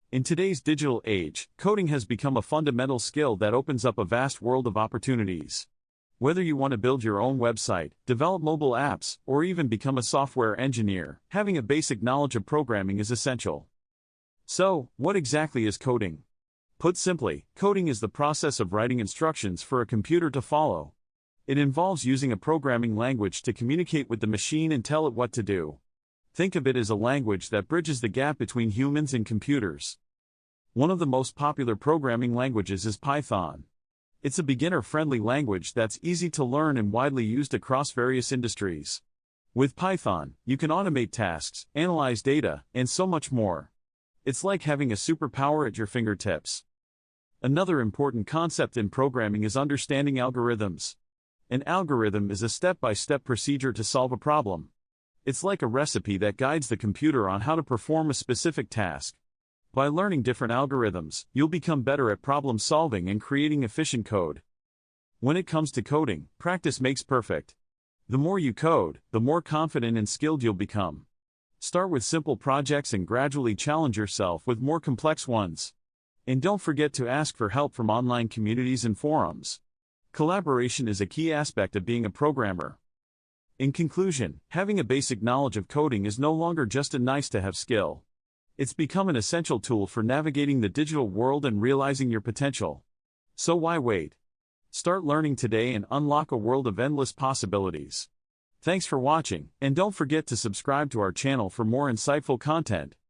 In today's digital age, coding has become a fundamental skill that opens up a vast world of opportunities. Whether you want to build your own website, develop mobile apps, or even become a software engineer, having a basic knowledge of programming is essential. So, what exactly is coding? Put simply, coding is the process of writing instructions for a computer to follow. It involves using a programming language to communicate with the machine and tell it what to do. Think of it as a language that bridges the gap between humans and computers. One of the most popular programming languages is Python. It's a beginner-friendly language that's easy to learn and widely used across various industries. With Python, you can automate tasks, analyze data, and so much more. It's like having a superpower at your fingertips. Another important concept in programming is understanding algorithms. An algorithm is a step-by-step procedure to solve a problem. It's like a recipe that guides the computer on how to perform a specific task. By learning different algorithms, you'll become better at problem solving and creating efficient code. When it comes to coding, practice makes perfect. The more you code, the more confident and skilled you'll become. Start with simple projects and gradually challenge yourself with more complex ones. And don't forget to ask for help from online communities and forums. Collaboration is a key aspect of being a programmer. In conclusion, having a basic knowledge of coding is no longer just a nice-to-have skill. It's become an essential tool for navigating the digital world and realizing your potential. So why wait? Start learning today and unlock a world of endless possibilities. Thanks for watching, and don't forget to subscribe to our channel for more insightful content.